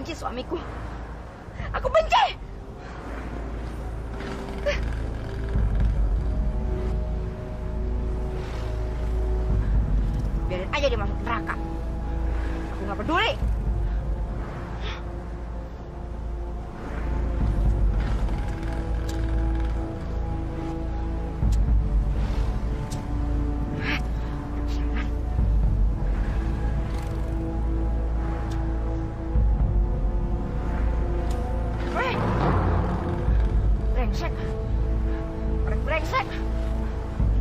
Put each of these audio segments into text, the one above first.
benci suamiku. Aku benci. Biarin aja dia masuk neraka. Aku nggak peduli. Brengsek. Orang brengsek.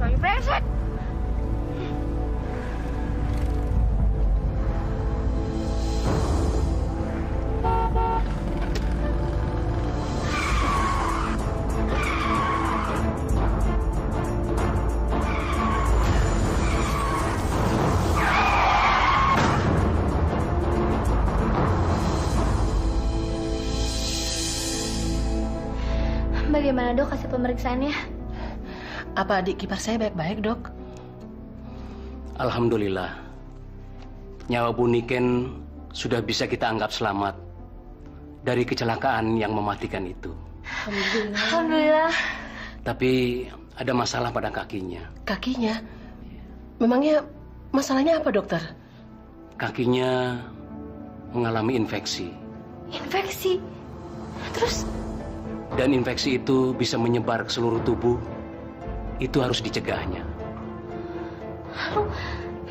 Suami brengsek. Bagaimana dok hasil pemeriksaannya? Apa adik ipar saya baik-baik, dok? Alhamdulillah. Nyawa Bu Niken sudah bisa kita anggap selamat dari kecelakaan yang mematikan itu. Alhamdulillah. Alhamdulillah. Tapi ada masalah pada kakinya. Kakinya? Memangnya masalahnya apa, dokter? Kakinya mengalami infeksi. Infeksi? Terus? Dan infeksi itu bisa menyebar ke seluruh tubuh. Itu harus dicegahnya. Lalu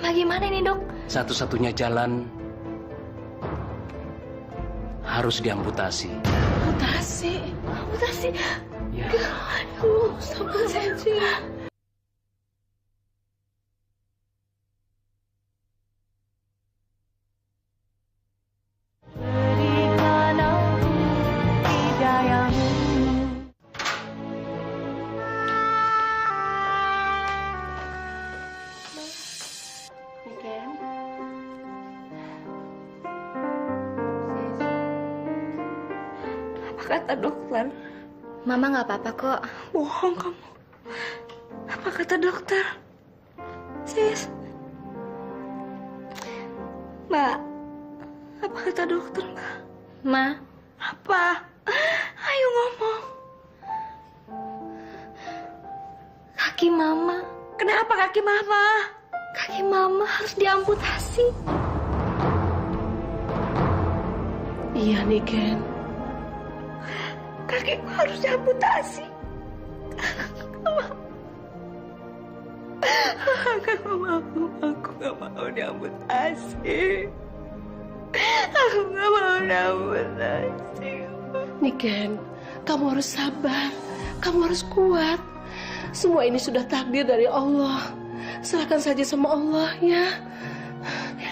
bagaimana ini dok? Satu-satunya jalan harus diamputasi. Amputasi? Amputasi? Ya. Aduh, sabar saja. Apa kata dokter? Mama nggak apa-apa kok. Bohong kamu. Apa kata dokter? Sis. Mbak. Apa kata dokter, Mbak? Ma, Apa? Ayo ngomong. kaki mama. Kenapa kaki mama? Kaki mama harus diamputasi. Iya, Niken. Kakiku harus diamputasi. Aku gak mau diamputasi. Aku gak mau diamputasi. Niken, kamu harus sabar. Kamu harus kuat. Semua ini sudah takdir dari Allah. Serahkan saja sama Allah, ya.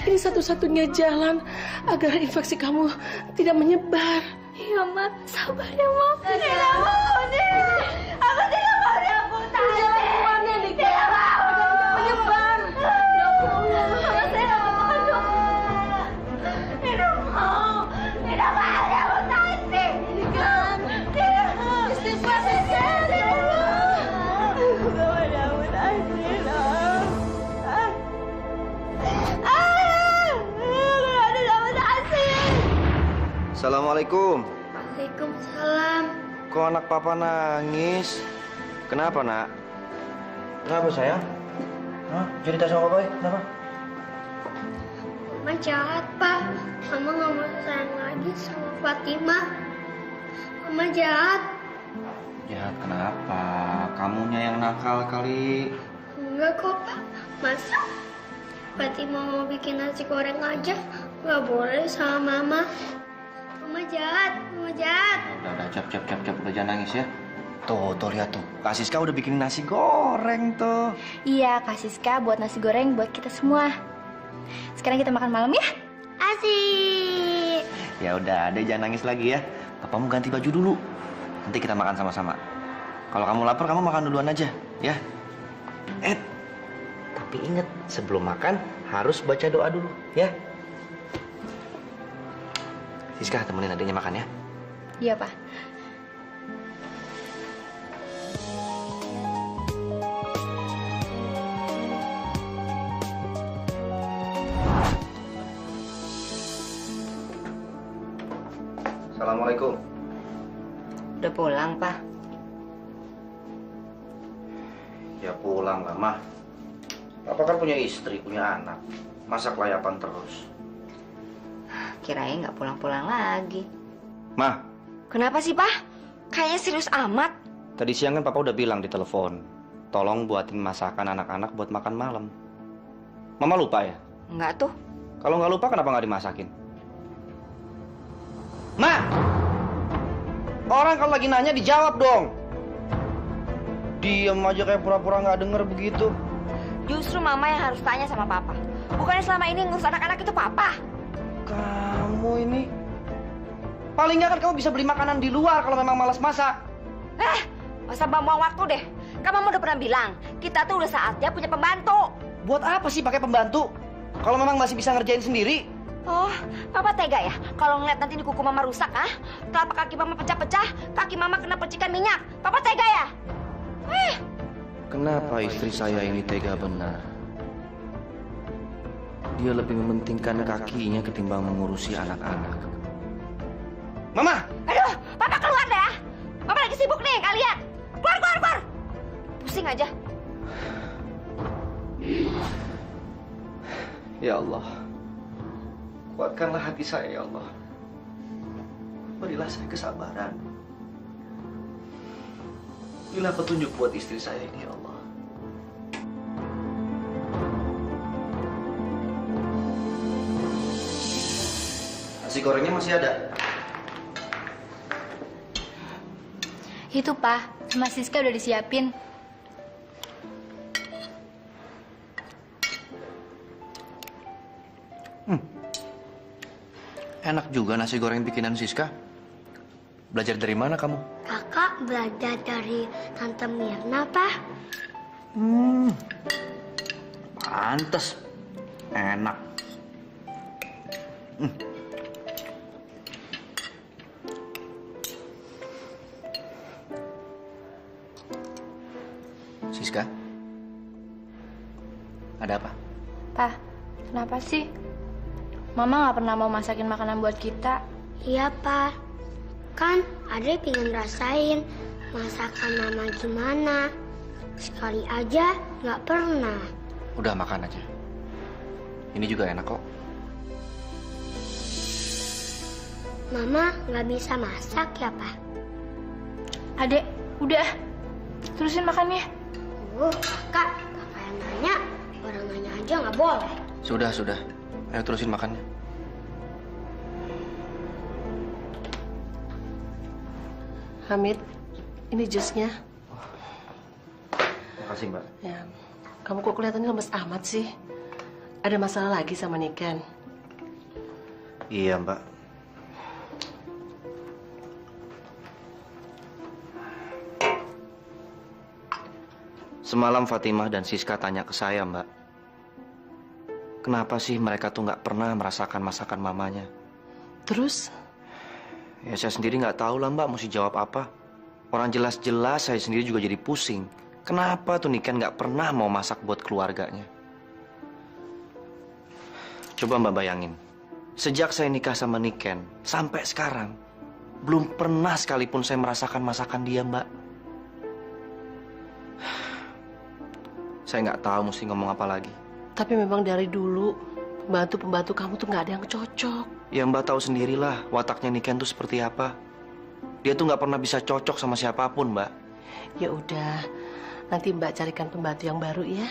Ini satu-satunya jalan agar infeksi kamu tidak menyebar. Iya, Ma. Sabar ya, Ma. Tidak mau, Nek. Aku tidak mau diamputasi. Tidak mau. Menyebar. Ya Allah. Saya tidak mau, Dok. Tidak mau. Tidak mau diamputasi. Tidak mau. Istighfar saja. Aku gak mau diamputasi, Dok. Assalamualaikum. Waalaikumsalam. Kok anak papa nangis? Kenapa, nak? Kenapa, sayang? Hah? Cerita sama papa ya? Kenapa? Mama jahat, Pak. Mama nggak mau sayang lagi sama Fatimah. Mama jahat. Jahat kenapa? Kamunya yang nakal kali. Enggak kok, Pak. Masa Fatimah mau bikin nasi goreng aja nggak boleh sama Mama. Mama jahat, Mama jahat. Udah, cap. Udah jangan nangis ya. Tuh, lihat tuh. Kak Siska udah bikin nasi goreng tuh. Iya, Kak Siska buat nasi goreng buat kita semua. Sekarang kita makan malam ya? Asik. Ya udah, Adek jangan nangis lagi ya. Papamu ganti baju dulu. Nanti kita makan sama-sama. Kalau kamu lapar, kamu makan duluan aja, ya. Tapi ingat, sebelum makan harus baca doa dulu, ya. Siska, temenin adiknya makan ya. Iya, Pak. Assalamualaikum. Udah pulang, Pak? Ya pulang lah, Mah. Papa kan punya istri, punya anak. Masa kelayapan terus? Kirain nggak pulang-pulang lagi. Mah, Kenapa sih, Pak? Kayaknya serius amat. tadi siang kan Papa udah bilang di telepon, tolong buatin masakan anak-anak buat makan malam. Mama lupa ya? Enggak tuh. Kalau nggak lupa kenapa nggak dimasakin? Ma! Orang kalau lagi nanya dijawab dong. Diem aja kayak pura-pura nggak denger begitu. Justru Mama yang harus tanya sama Papa. Bukannya selama ini ngurus anak-anak itu Papa. Kamu ini... Paling nggak kan kamu bisa beli makanan di luar kalau memang malas masak. Masa buang waktu deh. Kan Mama udah pernah bilang, kita tuh udah saatnya punya pembantu. Buat apa sih pakai pembantu? Kalau memang masih bisa ngerjain sendiri. Oh, Papa tega ya? Kalau ngeliat nanti di kuku Mama rusak, telapak kaki Mama pecah-pecah, kaki Mama kena percikan minyak. Papa tega ya? Kenapa istri saya ini tega benar? Dia lebih mementingkan kakinya ketimbang mengurusi anak-anak. Mama! Aduh, Papa keluar deh ya. Papa lagi sibuk nih, kalian. Keluar, keluar, keluar. Pusing aja. Ya Allah, kuatkanlah hati saya ya Allah. Berilah saya kesabaran. Berilah petunjuk buat istri saya ini ya Allah. Nasi gorengnya masih ada? Itu, Pak. Sama Siska udah disiapin. Enak juga nasi goreng bikinan Siska. Belajar dari mana kamu? Kakak belajar dari Tante Mirna, Pak. Pantes. Enak. Siska? Ada apa? Pak, kenapa sih? Mama nggak pernah mau masakin makanan buat kita. Iya, Pak. Kan Adri pengen rasain masakan Mama gimana. Sekali aja nggak pernah. Udah makan aja. Ini juga enak kok. Mama nggak bisa masak ya, Pak? Adek, udah. Terusin makannya. Kakak yang nanya, orang nanya aja nggak boleh. Sudah. Ayo terusin makannya. Hamid, ini jusnya. Makasih, Mbak. Ya, kamu kok kelihatannya lemes amat sih? Ada masalah lagi sama Niken? Iya, Mbak. Semalam Fatimah dan Siska tanya ke saya, Mbak. Kenapa sih mereka tuh nggak pernah merasakan masakan mamanya? Terus? Ya saya sendiri nggak tahu lah, Mbak, mesti jawab apa. Orang jelas-jelas saya sendiri juga jadi pusing. Kenapa tuh Niken nggak pernah mau masak buat keluarganya? Coba Mbak bayangin. Sejak saya nikah sama Niken, sampai sekarang, belum pernah sekalipun saya merasakan masakan dia, Mbak. Saya nggak tahu mesti ngomong apa lagi. Tapi memang dari dulu, pembantu-pembantu kamu tuh nggak ada yang cocok. Ya Mbak tahu sendirilah wataknya Niken tuh seperti apa. Dia tuh nggak pernah bisa cocok sama siapapun, Mbak. Ya udah, nanti Mbak carikan pembantu yang baru ya.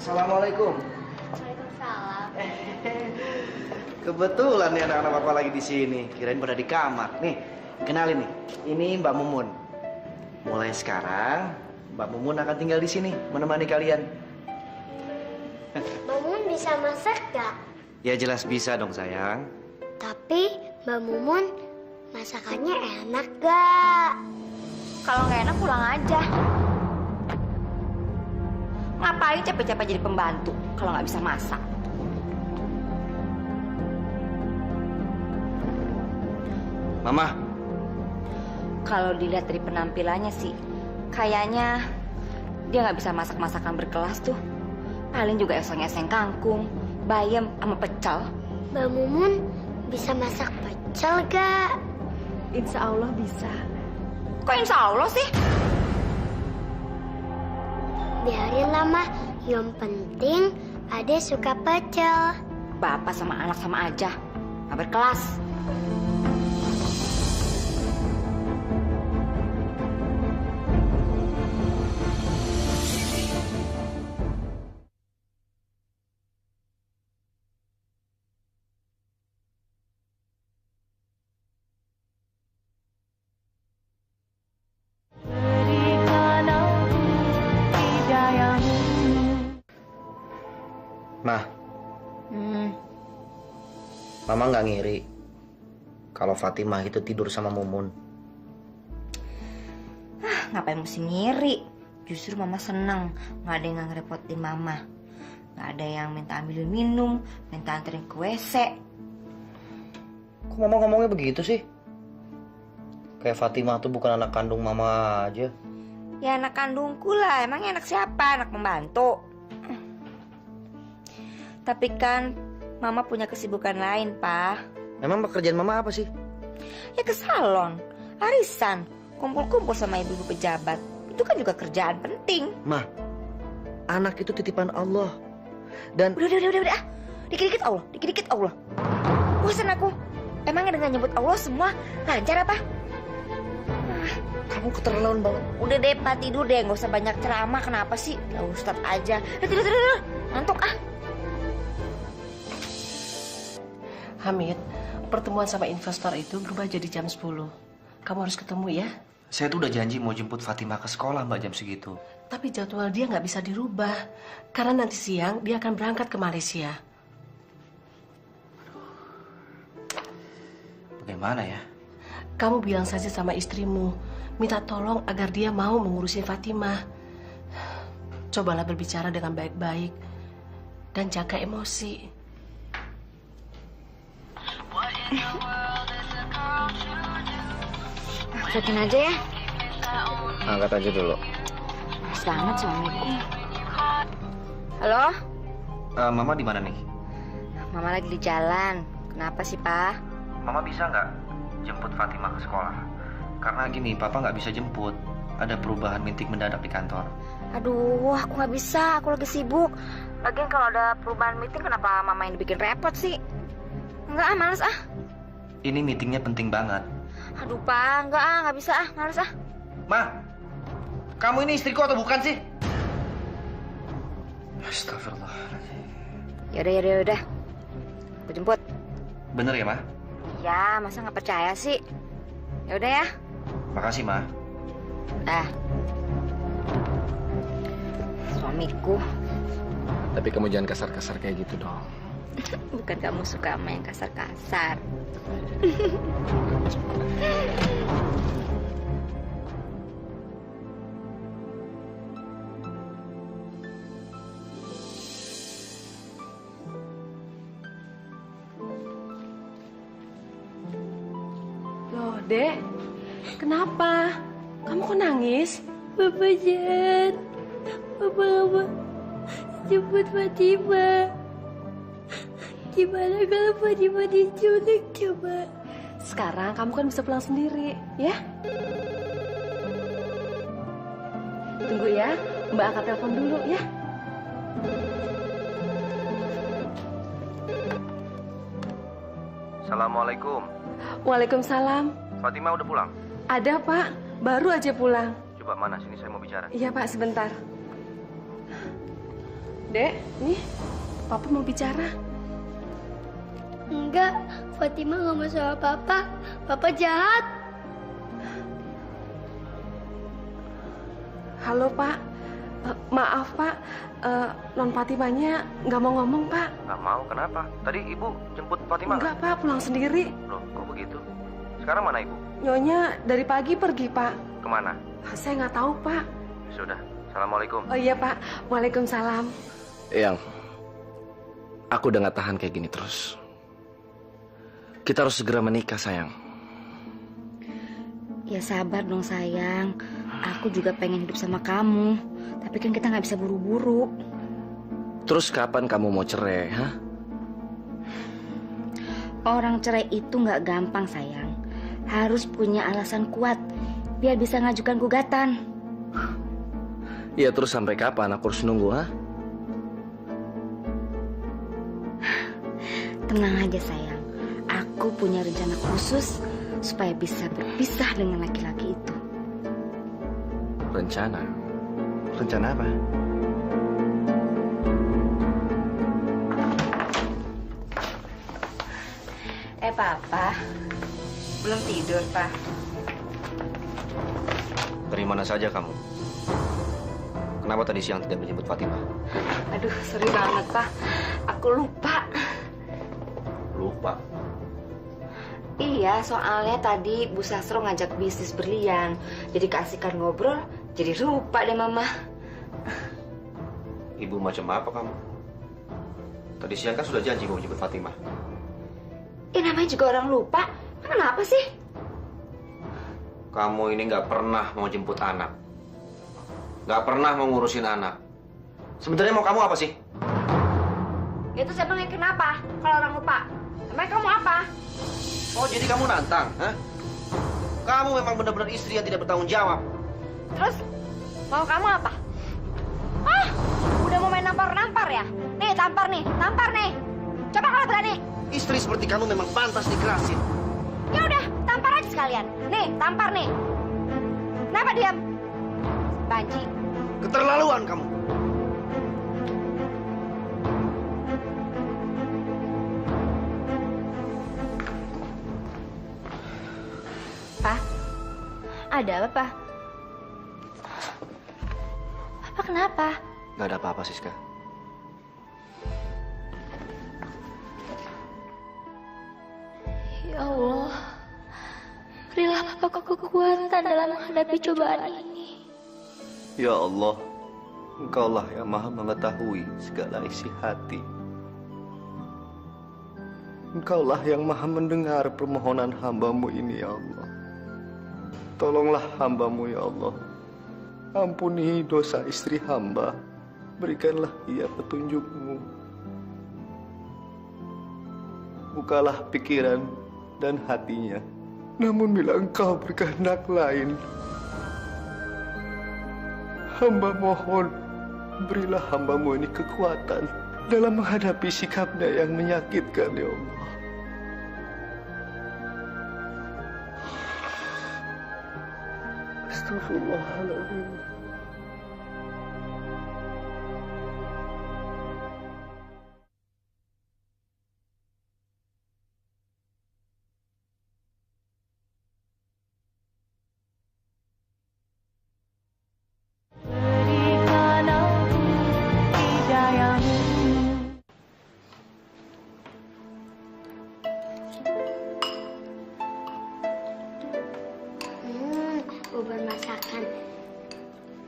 Assalamualaikum. Waalaikumsalam. Kebetulan nih anak-anak Papa lagi di sini. Kirain pada di kamar. Nih, kenalin nih. Ini Mbak Mumun. Mulai sekarang, Mbak Mumun akan tinggal di sini menemani kalian. Mbak Mumun bisa masak gak? Ya jelas bisa dong sayang. Tapi Mbak Mumun masakannya enak gak? Kalau nggak enak pulang aja. Ngapain capek-capek jadi pembantu kalau nggak bisa masak? Mama. Kalau dilihat dari penampilannya sih, kayaknya dia nggak bisa masak-masakan berkelas tuh. Paling juga eseng-eseng kangkung, bayam, sama pecel. Mbak Mumun bisa masak pecel gak? Insya Allah bisa. Kok insya Allah sih? Biarin lah, Ma. Yang penting Ade suka pecel. Bapak sama anak sama aja. Gak berkelas. Mah, Mama nggak ngiri kalau Fatimah itu tidur sama Mumun. Ngapain mesti ngiri? Justru Mama seneng. Gak ada yang ngerepotin Mama. Gak ada yang minta ambilin minum, minta anterin ke WC. Kok Mama ngomongnya begitu sih? Kayak Fatimah tuh bukan anak kandung Mama aja. Ya anak kandungku lah. Emangnya anak siapa? Anak pembantu. Tapi kan Mama punya kesibukan lain, Pak. Memang pekerjaan Mama apa sih? Ya ke salon, arisan, kumpul-kumpul sama ibu-ibu pejabat. Itu kan juga kerjaan penting. Mah, anak itu titipan Allah. Dan Udah. Dikit-dikit Allah. Bosan aku. Emangnya dengan nyebut Allah semua lancar apa? kamu keterlaluan banget. Udah deh, Pak, tidur deh. Nggak usah banyak ceramah. Kenapa sih? Ya Ustadz aja. Tidur. Ngantuk ah. Hamid, pertemuan sama investor itu berubah jadi jam 10. Kamu harus ketemu ya. Saya tuh udah janji mau jemput Fatimah ke sekolah, Mbak, jam segitu. Tapi jadwal dia nggak bisa dirubah. Karena nanti siang dia akan berangkat ke Malaysia. Bagaimana ya? Kamu bilang saja sama istrimu, minta tolong agar dia mau mengurusin Fatimah. Cobalah berbicara dengan baik-baik dan jaga emosi. Angkatin aja ya. Angkat aja dulu. Pas banget suamiku. Halo? Mama di mana nih? Mama lagi di jalan. Kenapa sih, Pak? Mama bisa nggak jemput Fatimah ke sekolah? Karena gini, Papa nggak bisa jemput. Ada perubahan meeting mendadak di kantor. Aduh, aku nggak bisa. Aku lagi sibuk. Lagian kalau ada perubahan meeting, kenapa Mama yang dibikin repot sih? Enggak, males ah. Ini meetingnya penting banget. Aduh, Pak, nggak bisa ah, males ah. Ma, kamu ini istriku atau bukan sih? Astagfirullah. Yaudah. Aku jemput. Bener ya, Ma? Ya, masa nggak percaya sih? Yaudah ya. Makasih, Ma. Suamiku. Tapi kamu jangan kasar-kasar kayak gitu dong. Bukan kamu suka sama yang kasar-kasar. Loh, Dek, kenapa? Kamu kok nangis? Bapak jahat. Bapak nggak mau jemput Fatimah. Gimana kalau Fatimah diculik coba? Sekarang kamu kan bisa pulang sendiri, ya? Tunggu ya, Mbak angkat telepon dulu ya. Assalamualaikum. Waalaikumsalam. Fatimah udah pulang? Ada, Pak. Baru aja pulang. Coba mana sini, saya mau bicara. Iya, Pak, sebentar. Dek, nih, Papa mau bicara. Enggak, Fatimah nggak mau sama Papa. Papa jahat. Halo, Pak. Maaf, Pak. Non Fatimanya nggak mau ngomong, Pak. Nggak mau, kenapa? Tadi Ibu jemput Fatimah? Enggak, Pak. Pulang sendiri. Loh, kok begitu? Sekarang mana Ibu? Nyonya dari pagi pergi, Pak. Kemana? Saya nggak tahu, Pak. Sudah, Assalamualaikum. Oh iya, Pak. Waalaikumsalam. Eyang, aku udah gak tahan kayak gini terus. Kita harus segera menikah, sayang. Ya sabar dong sayang. Aku juga pengen hidup sama kamu. Tapi kan kita nggak bisa buru-buru. Terus kapan kamu mau cerai, hah? Orang cerai itu nggak gampang sayang. Harus punya alasan kuat biar bisa ngajukan gugatan. Ya terus sampai kapan aku harus nunggu, ha? Tenang aja sayang. Aku punya rencana khusus supaya bisa berpisah dengan laki-laki itu. Rencana? Rencana apa? Papa, belum tidur, Pak. Dari mana saja kamu? Kenapa tadi siang tidak menjemput Fatimah? Aduh, sorry banget, Pak. Aku lupa. Lupa. Iya, soalnya tadi Bu Sastro ngajak bisnis berlian. Jadi keasikan ngobrol, jadi lupa deh Mama. Ibu macam apa kamu? Tadi siang kan sudah janji mau menjemput Fatimah. Namanya juga orang lupa. Kenapa sih? Kamu ini nggak pernah mau jemput anak. Nggak pernah mau ngurusin anak. Sebenarnya mau kamu apa sih? Itu siapa yang kenapa kalau orang lupa? Emang kamu apa? Oh, jadi kamu nantang, hah? Kamu memang benar-benar istri yang tidak bertanggung jawab. Terus mau kamu apa? Udah mau main nampar-nampar ya? Nih, tampar nih. Coba kalau berani. Istri seperti kamu memang pantas dikerasin. Ya udah, tampar aja sekalian. Nih, tampar nih. Kenapa diam? Banci. Keterlaluan kamu. Pak, ada apa, Pak? Papa kenapa? Gak ada apa-apa, Siska. Ya Allah, berilah papaku kekuatan dalam menghadapi cobaan ini. Ya Allah, Engkaulah yang maha mengetahui segala isi hati. Engkaulah yang maha mendengar permohonan hamba-Mu ini, ya Allah. Tolonglah hamba-Mu, ya Allah. Ampuni dosa istri hamba. Berikanlah ia petunjuk-Mu. Bukalah pikiran dan hatinya. Namun bila Engkau berkehendak lain, hamba mohon, berilah hamba-Mu ini kekuatan dalam menghadapi sikapnya yang menyakitkan, ya Allah. Astagfirullahaladzim. Bubur masakan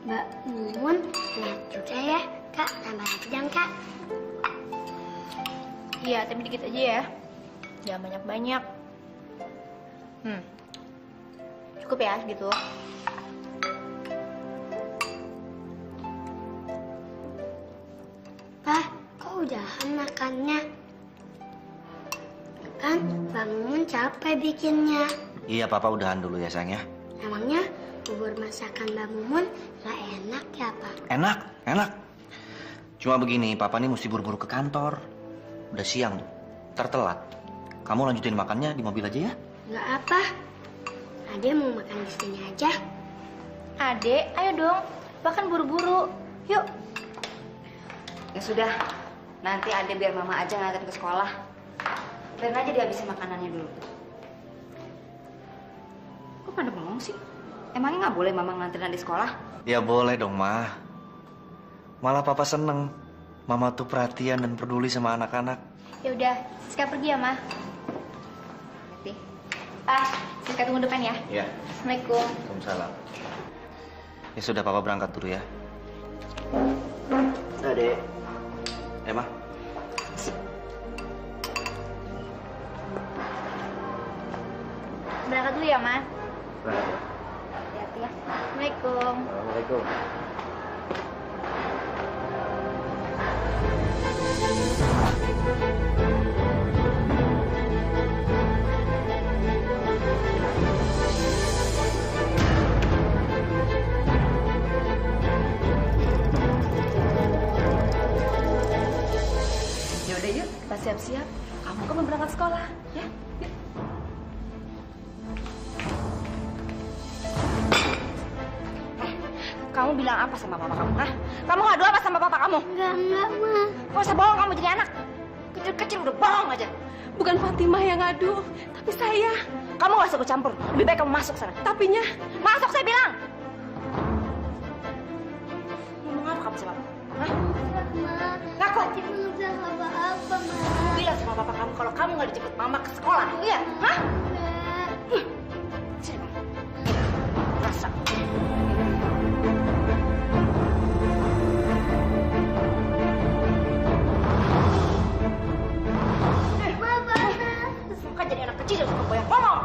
Mbak Mumun enak juga ya, Kak. Tambah lagi dong, Kak. Iya, tapi dikit aja ya. Jangan banyak-banyak. Cukup ya, segitu. Pak, kok udahan makannya? Kan Mbak Mumun capek bikinnya. Iya, Papa udahan dulu ya, sayang ya. Emangnya bubur masakan Mbak Mumun gak enak ya, Pak? Enak, enak. Cuma begini, Papa nih mesti buru-buru ke kantor. Udah siang tuh, ntar telat. Kamu lanjutin makannya di mobil aja ya? Gak apa. Ade mau makan di sini aja. Adek, ayo dong. Bahkan buru-buru. Yuk. Ya sudah, nanti Ade biar Mama aja nganterin ke sekolah. Biarin aja dia habisin makanannya dulu. Kok pada bengong sih? Emangnya nggak boleh Mama nganterin Ade sekolah? Ya boleh dong, Ma. Malah Papa seneng. Mama tuh perhatian dan peduli sama anak-anak. Ya udah, Siska pergi ya, Ma. Hati. Pak, Siska tunggu depan ya. Iya. Assalamualaikum. Waalaikumsalam. Ya sudah, Papa berangkat dulu ya. Adek. Ma. Berangkat dulu ya, Ma. Berangkat ya. Hati-hati ya. Assalamualaikum. Assalamualaikum. siap-siap. Kamu kan berangkat sekolah, ya? Yuk. Kamu bilang apa sama mama kamu, hah? Kamu ngadu apa sama papa kamu? Enggak, Ma. Gak usah bohong kamu jadi anak. Kecil-kecil udah bohong aja. Bukan Fatimah yang ngadu, tapi saya. Kamu gak usah ikut campur. Lebih baik kamu masuk sana. Tapinya, Masuk saya bilang. Ngomong apa kamu sama papa? Hah? Ma. Ngaku. Fatima nggak bilang apa-apa, Ma. Kamu bilang sama papa kamu kalau kamu gak dijemput mama ke sekolah. Iya, hah? Enggak. Sini, Mama. Rasa. Ma, panas. Suka jadi anak kecil suka banyak ngomong.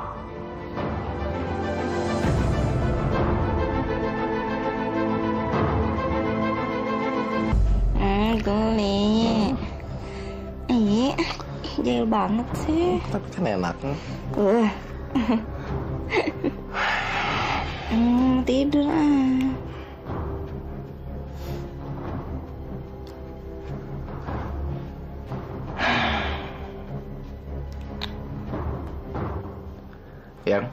Geli. Iya, jahil banget sih. Tapi kan enak. Tidur ah. Yang?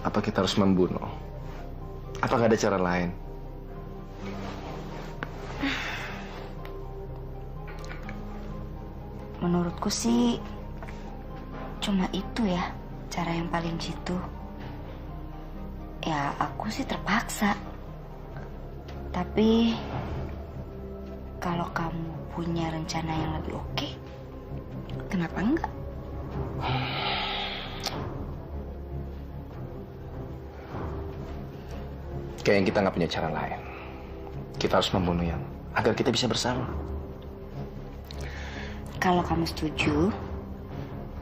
Apa kita harus membunuh? Apa nggak ada cara lain? Menurutku sih cuma itu ya cara yang paling jitu. Ya aku sih terpaksa. Tapi kalau kamu punya rencana yang lebih oke, kenapa enggak? Kayaknya kita nggak punya cara lain. Kita harus membunuh yang agar kita bisa bersama. Kalau kamu setuju,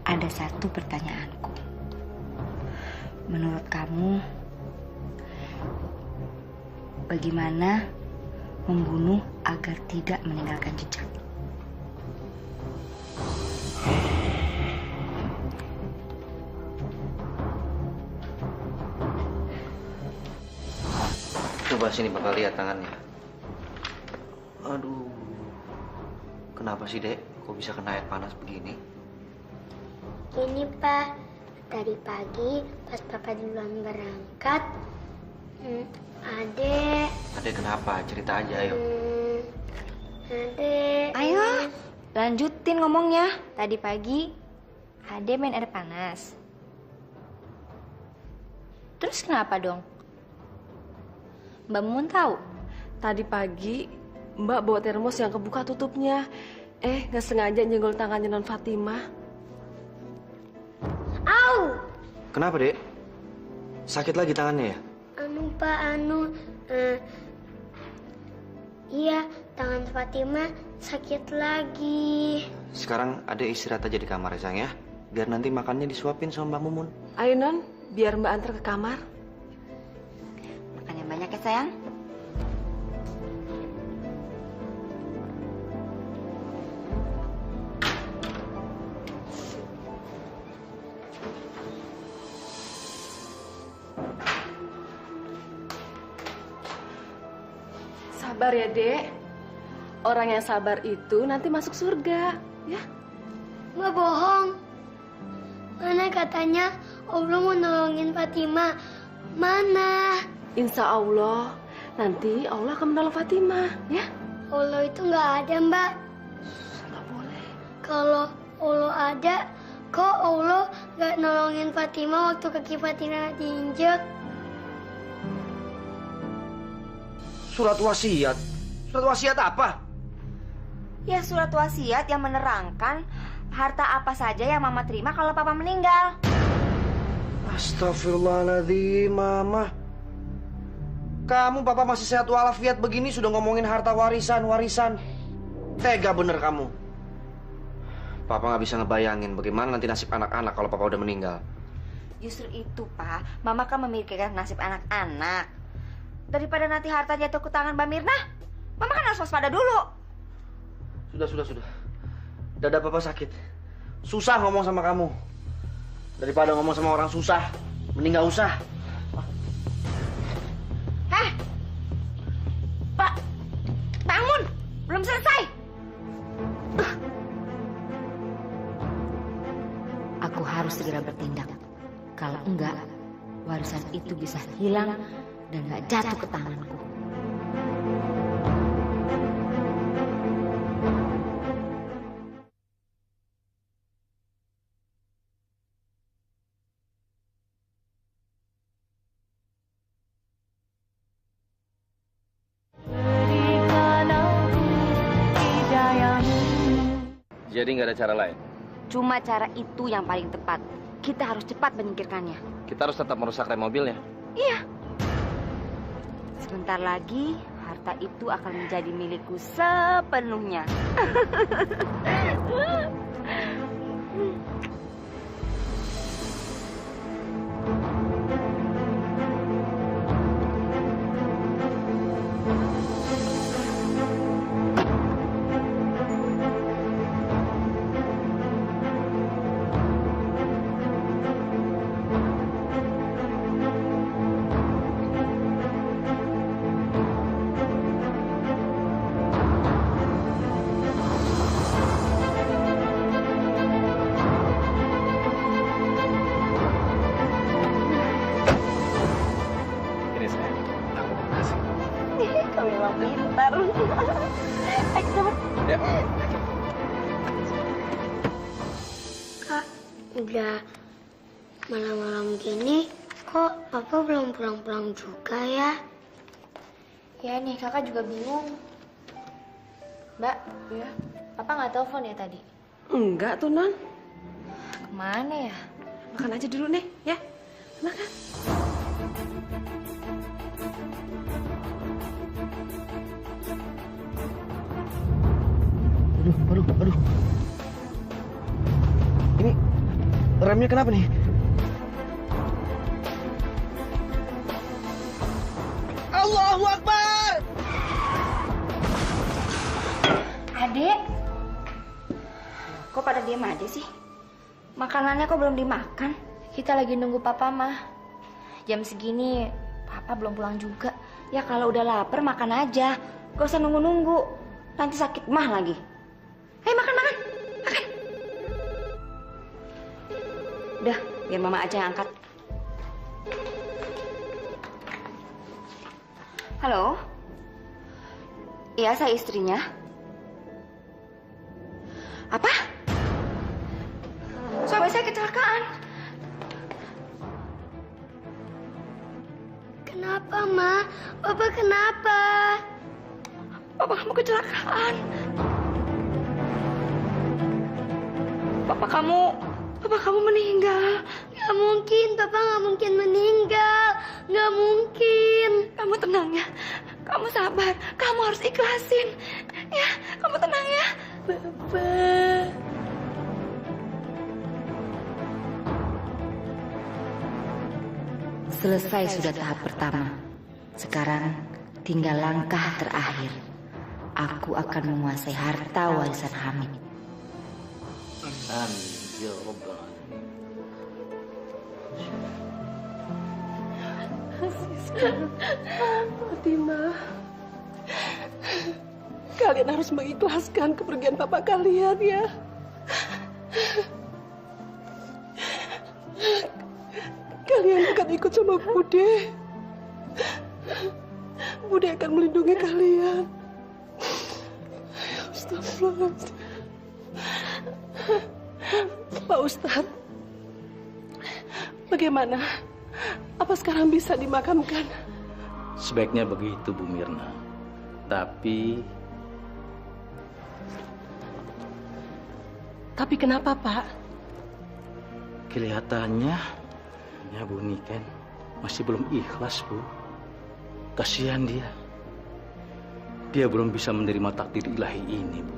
ada satu pertanyaanku. Menurut kamu, bagaimana membunuh agar tidak meninggalkan jejak? Coba sini bakal lihat tangannya. Aduh. Kenapa sih, Dek? Kok bisa kena air panas begini? Gini, Pak. Tadi pagi pas Papa duluan berangkat, Adek, kenapa? Cerita aja, ayo. Adek. Ayo, lanjutin ngomongnya. Tadi pagi, Ade main air panas. Terus kenapa dong? Mbak Mumun tahu? tadi pagi Mbak bawa termos yang kebuka tutupnya. Nggak sengaja nyenggol tangannya Non Fatimah. Au! Kenapa, Dek? Sakit lagi tangannya ya? Pak, iya, tangan Fatimah sakit lagi. Sekarang Adek istirahat aja di kamar ya, sayang ya. Biar nanti makannya disuapin sama Mbak Mumun. Ayo Non, biar Mbak antar ke kamar. Makan yang banyak ya sayang. Sabar ya, Dek. Orang yang sabar itu nanti masuk surga, ya. Nggak bohong. Mana katanya Allah mau nolongin Fatimah. Mana? Insya Allah, nanti Allah akan menolong Fatimah, ya. Allah itu nggak ada, Mbak. Nggak boleh. Kalau Allah ada, kok Allah nggak nolongin Fatimah waktu kaki Fatimah diinjek? Surat wasiat? Surat wasiat apa? Ya surat wasiat yang menerangkan harta apa saja yang Mama terima kalau Papa meninggal. Astagfirullahaladzim, Mama. Kamu, Papa masih sehat walafiat begini sudah ngomongin harta warisan. Tega bener kamu. Papa nggak bisa ngebayangin bagaimana nanti nasib anak-anak kalau Papa udah meninggal. Justru itu, Pak. Mama kan memikirkan nasib anak-anak. Daripada nanti harta jatuh ke tangan Mbak Mirna, Mama kan harus waspada dulu. Sudah. Dada Papa sakit. Susah ngomong sama kamu. Daripada ngomong sama orang susah, mending nggak usah. Pak, bangun! Belum selesai. bertindak. Kalau enggak, warisan itu bisa hilang dan gak jatuh ke tanganku. Jadi nggak ada cara lain. Cuma cara itu yang paling tepat. Kita harus cepat menyingkirkannya. Kita harus tetap merusak rem mobilnya. Iya. Sebentar lagi, harta itu akan menjadi milikku sepenuhnya. Ini saya. Aku kasih. Kamu memang pintar. Ayo cepet. Ya. Kak, udah malam-malam gini, kok Papa belum pulang-pulang juga ya? Ya nih, kakak juga bingung. Mbak, ya? Papa nggak telepon ya tadi? Enggak tuh, Non. Kemana ya? Makan aja dulu nih, ya. Makan. Aduh. Ini remnya kenapa nih? Allahu Akbar! Adek, kok pada diam aja sih? Makanannya kok belum dimakan? Kita lagi nunggu papa, mah. Jam segini, papa belum pulang juga. Ya kalau udah lapar makan aja. Gak usah nunggu-nunggu. Nanti sakit mah lagi. Ayo makan. Udah, biar mama aja yang angkat. Halo? Iya, saya istrinya. Apa? Suami saya kecelakaan. Kenapa, Ma? Papa kenapa? Papa kamu kecelakaan. Papa kamu meninggal. Gak mungkin, Papa gak mungkin meninggal. Gak mungkin. Kamu tenang ya. Kamu sabar. Kamu harus ikhlasin. Ya, kamu tenang ya. Papa. Selesai sudah tahap pertama. Sekarang tinggal langkah terakhir. Aku akan menguasai harta warisan Hamid. Amin ya Rabbal Alamin. Fatimah, kalian harus mengikhlaskan kepergian papa kalian ya. Kalian akan ikut sama Bude. Bude akan melindungi kalian. Astagfirullahaladzim. Pak Ustadz, bagaimana? Apa sekarang bisa dimakamkan? Sebaiknya begitu, Bu Mirna. Tapi kenapa, Pak? kelihatannya ya Bu Niken masih belum ikhlas, Bu. Kasihan dia. Dia belum bisa menerima takdir ilahi ini, Bu.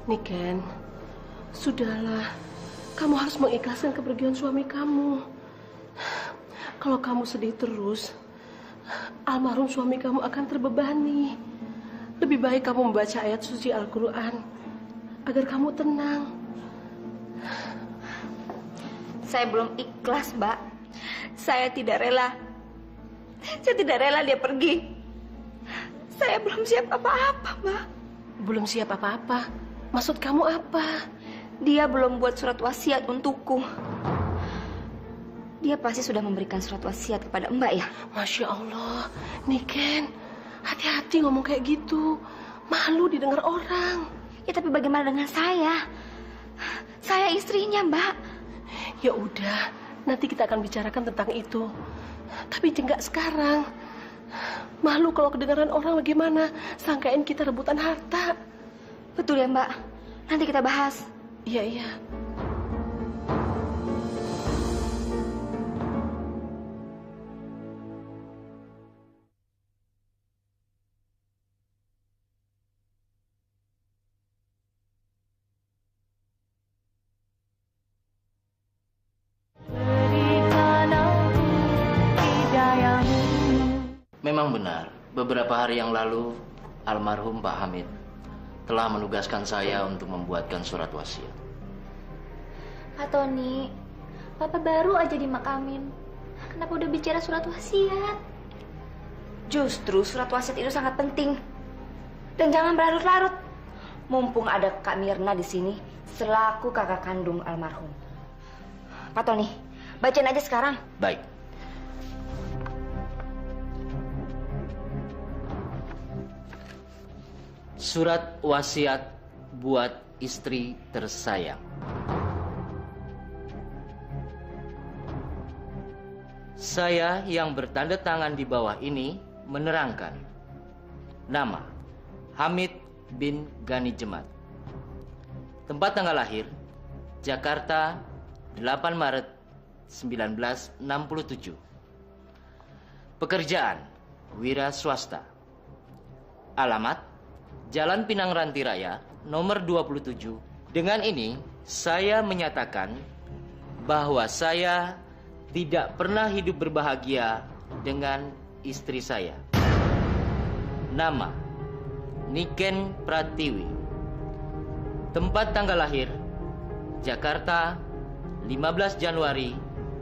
Niken, sudahlah. Kamu harus mengikhlaskan kepergian suami kamu. Kalau kamu sedih terus, almarhum suami kamu akan terbebani. Lebih baik kamu membaca ayat suci Al-Quran agar kamu tenang. Saya belum ikhlas, Mbak. Saya tidak rela. Saya tidak rela dia pergi. Saya belum siap apa-apa, Mbak. Belum siap apa-apa? Maksud kamu apa? Dia belum buat surat wasiat untukku. Dia pasti sudah memberikan surat wasiat kepada Mbak ya? Masya Allah, Niken, hati-hati ngomong kayak gitu. Malu didengar orang. Ya tapi bagaimana dengan saya? Saya istrinya, Mbak. Ya udah, nanti kita akan bicarakan tentang itu. Tapi enggak sekarang. Malu kalau kedengaran orang bagaimana? Sangkain kita rebutan harta. Betul ya, Mbak. Nanti kita bahas. Iya, iya. Memang benar, beberapa hari yang lalu almarhum Pak Hamid telah menugaskan saya untuk membuatkan surat wasiat. Pak Tony, Papa baru aja dimakamin. Kenapa udah bicara surat wasiat? Justru surat wasiat itu sangat penting. Dan jangan berlarut-larut. Mumpung ada Kak Mirna di sini selaku kakak kandung almarhum. Pak Tony, bacain aja sekarang. Baik. Surat wasiat buat istri tersayang. Saya yang bertanda tangan di bawah ini menerangkan nama Hamid bin Gani Jemat. Tempat tanggal lahir Jakarta 8 Maret 1967. Pekerjaan wira swasta. Alamat Jalan Pinang Ranti Raya, nomor 27. Dengan ini, saya menyatakan bahwa saya tidak pernah hidup berbahagia dengan istri saya. Nama, Niken Pratiwi. Tempat tanggal lahir, Jakarta, 15 Januari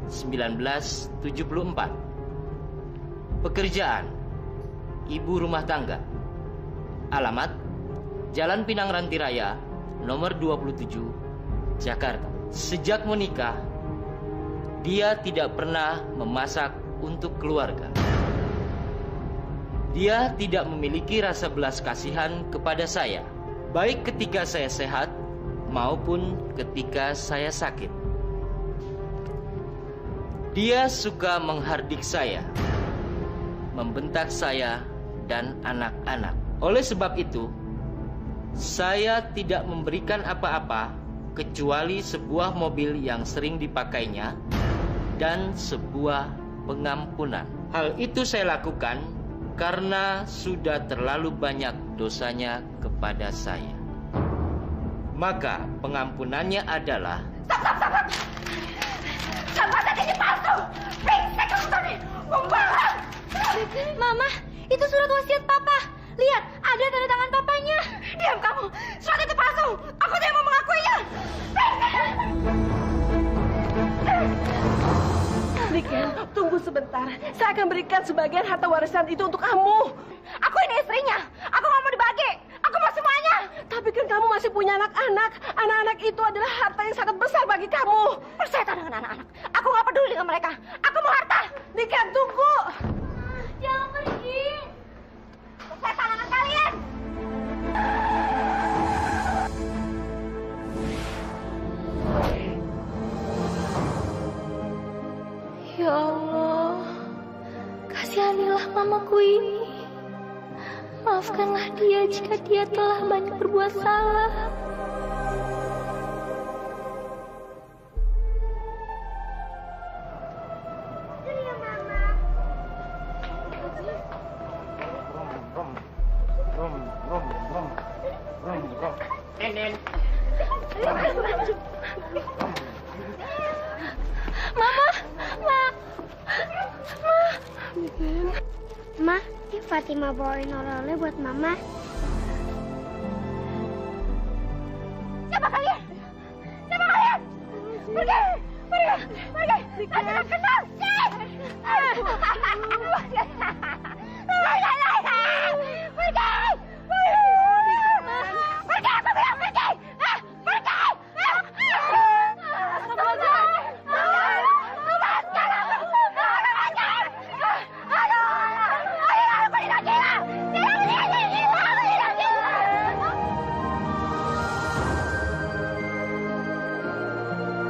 1974. Pekerjaan, ibu rumah tangga. Alamat Jalan Pinang Ranti Raya nomor 27 Jakarta. Sejak menikah dia tidak pernah memasak untuk keluarga. Dia tidak memiliki rasa belas kasihan kepada saya, baik ketika saya sehat maupun ketika saya sakit. Dia suka menghardik saya, membentak saya dan anak-anak. Oleh sebab itu, saya tidak memberikan apa-apa kecuali sebuah mobil yang sering dipakainya dan sebuah pengampunan. Hal itu saya lakukan karena sudah terlalu banyak dosanya kepada saya. Maka pengampunannya adalah... Sabar tadi ini palsu! Brengsek kamu Tony! Membalas! Mama, itu surat wasiat Papa. Lihat, ada tanda tangan papanya. Diam kamu! Surat itu palsu! Aku tidak mau mengakuinya! Niken, tunggu sebentar. Saya akan berikan sebagian harta warisan itu untuk kamu. Aku ini istrinya! Aku nggak mau dibagi! Aku mau semuanya! Tapi kan kamu masih punya anak-anak. Anak-anak itu adalah harta yang sangat besar bagi kamu. Persetan dengan anak-anak. Aku nggak peduli dengan mereka. Aku mau harta! Niken, tunggu! Jangan pergi. Persetan dengan kalian! Ya Allah, kasihanilah mamaku ini. Maafkanlah dia jika dia telah banyak berbuat salah. Ma, ini Fatima bawain oleh-oleh buat Mama.